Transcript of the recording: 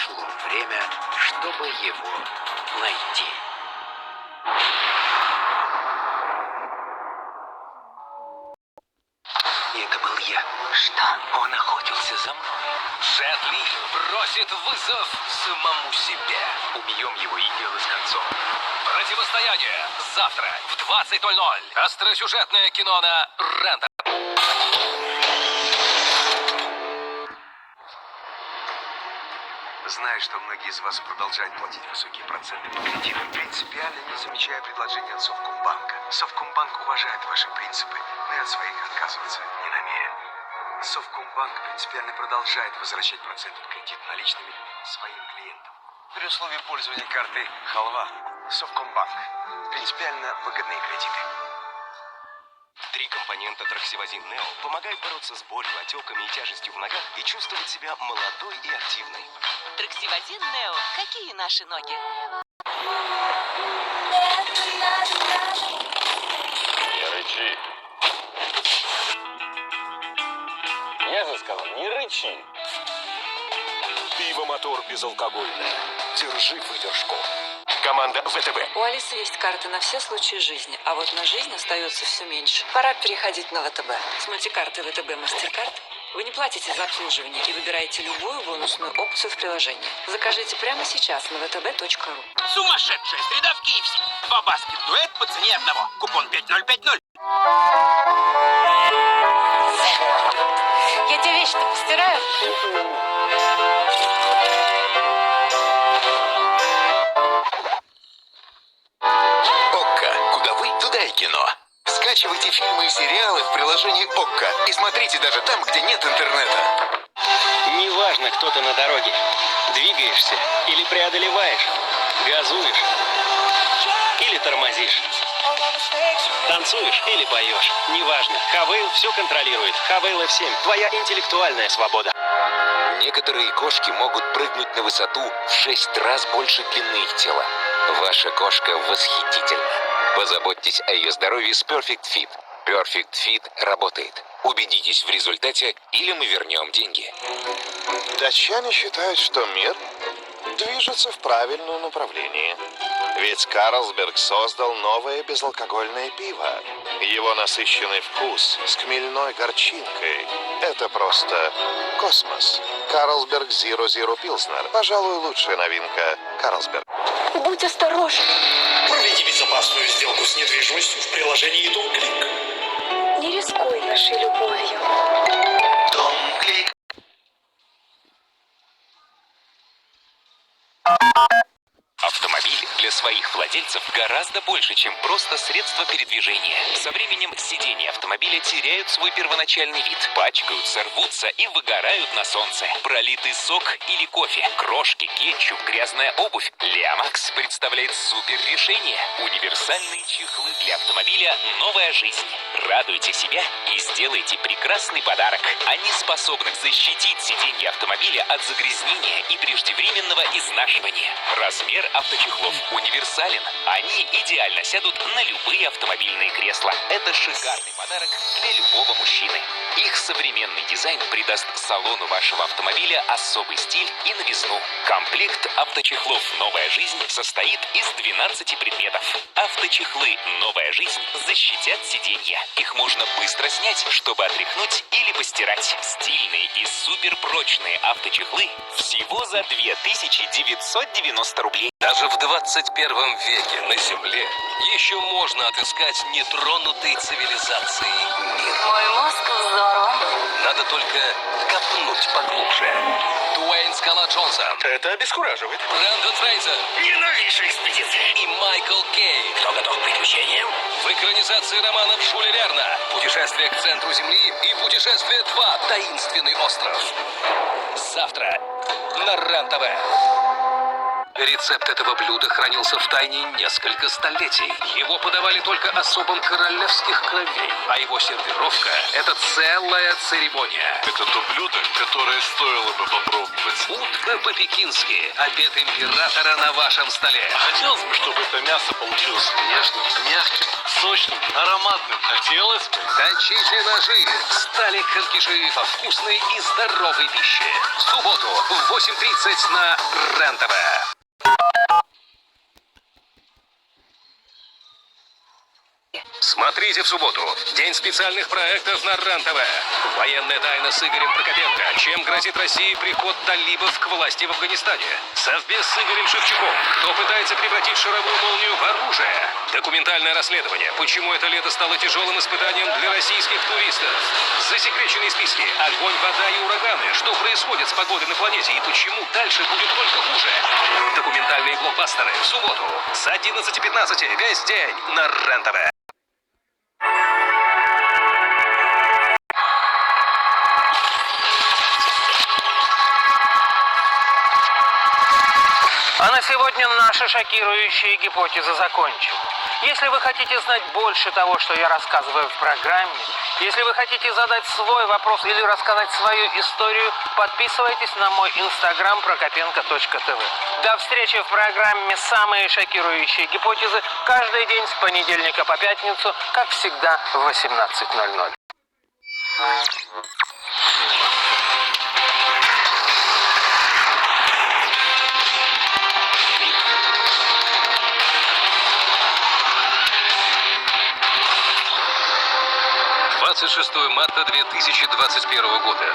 пришло время, чтобы его найти. И это был я. Что? Он охотился за мной. Джет Ли бросит вызов самому себе. Убьем его и дело с концом. Противостояние завтра в 20:00. Остросюжетное кино на Рен-тв. Знаю, что многие из вас продолжают платить высокие проценты по кредитам, принципиально не замечая предложения от Совкомбанка. Совкомбанк уважает ваши принципы, но и от своих отказываться не намерен. Совкомбанк принципиально продолжает возвращать проценты в кредит наличными своим клиентам. При условии пользования картой «Халва». Совкомбанк. Принципиально выгодные кредиты. 3 компонента Траксивазин Нео помогают бороться с болью, отеками и тяжестью в ногах и чувствовать себя молодой и активной. Траксивазин Нео. Какие наши ноги? Не рычи. Я же сказал, не рычи. Пиво-мотор безалкогольное. Держи выдержку. Команда ВТБ. У Алисы есть карты на все случаи жизни, а вот на жизнь остается все меньше. Пора переходить на ВТБ. С мультикарты ВТБ Мастеркард вы не платите за обслуживание и выбираете любую бонусную опцию в приложении. Закажите прямо сейчас на vtb.ru. Сумасшедшая среда в KFC. 2 баскет-дуэт по цене одного. Купон 5050. Я тебе вещи-то постираю. ОККО. Куда вы, туда и кино. Скачивайте фильмы и сериалы в приложении ОККО и смотрите даже там, где нет интернета. Неважно, кто ты на дороге. Двигаешься или преодолеваешь, газуешь или тормозишь. Танцуешь или поешь. Неважно. Хавейл все контролирует. Хавейл F7. Твоя интеллектуальная свобода. Некоторые кошки могут прыгнуть на высоту в 6 раз больше длины их тела. Ваша кошка восхитительна. Позаботьтесь о ее здоровье с Perfect Fit. Perfect Fit работает. Убедитесь в результате, или мы вернем деньги. Датчане считают, что мир движется в правильном направлении. Ведь Карлсберг создал новое безалкогольное пиво. Его насыщенный вкус с хмельной горчинкой – это просто космос. Карлсберг Zero Pilsner. Пожалуй, лучшая новинка Карлсберг. Будь осторожен. Проведи безопасную сделку с недвижимостью в приложении DomClick. Не рискуй нашей любовью. DomClick. Автомобиль для своих владельцев гораздо больше, чем просто средство передвижения. Со временем сиденья автомобиля теряют свой первоначальный вид, пачкаются, рвутся и выгорают на солнце. Пролитый сок или кофе, крошки, кетчуп, грязная обувь. Лиамакс представляет супер решение. Универсальные чехлы для автомобиля «Новая жизнь». Радуйте себя и сделайте прекрасный подарок. Они способны защитить сиденье автомобиля от загрязнения и преждевременного изнашивания. Размер авточехлов универсален. Они идеально сядут на любые автомобильные кресла. Это шикарный подарок для любого мужчины. Их современный дизайн придаст салону вашего автомобиля особый стиль и новизну. Комплект авточехлов «Новая жизнь» состоит из 12 предметов. Авточехлы «Новая жизнь» защитят сиденья. Их можно быстро снять, чтобы отряхнуть или постирать. Стильные и суперпрочные авточехлы всего за 2990 рублей. Даже в 21 веке на Земле еще можно отыскать нетронутый цивилизацией мир. Мой мозг взорван. Надо только копнуть поглубже. Дуэйн «Скала» Джонсон. Это обескураживает. Брэндон Фрейзер. Ненавижу экспедиции. И Майкл Кейн. Кто готов к приключениям? В экранизации романов Жюля Верна «Путешествие к центру Земли» и «Путешествие 2. Таинственный остров». Завтра на Рен-тв. Рецепт этого блюда хранился в тайне несколько столетий. Его подавали только особам королевских кровей, а его сервировка – это целая церемония. Это то блюдо, которое стоило бы попробовать. Утка по-пекински. Обед императора на вашем столе. Хотелось бы, чтобы это мясо получилось нежным, мягким, Сочным, ароматным. Хотелось бы. Точите ножи. Стали конкиши по вкусной и здоровой пище. В субботу в 8:30 на РЕН-ТВ. Смотрите в субботу. День специальных проектов на РЕН-ТВ. Военная тайна с Игорем Прокопенко. Чем грозит России приход талибов к власти в Афганистане? Совбез с Игорем Шевчуком. Кто пытается превратить шаровую молнию в оружие? Документальное расследование. Почему это лето стало тяжелым испытанием для российских туристов? Засекреченные списки. Огонь, вода и ураганы. Что происходит с погодой на планете и почему дальше будет только хуже? Документальные блокбастеры в субботу с 11:15 весь день на РЕН-ТВ. А на сегодня наши шокирующие гипотезы закончены. Если вы хотите знать больше того, что я рассказываю в программе, если вы хотите задать свой вопрос или рассказать свою историю, подписывайтесь на мой инстаграм прокопенко.тв. До встречи в программе «Самые шокирующие гипотезы» каждый день с понедельника по пятницу, как всегда, в 18:00. «26 марта 2021 года.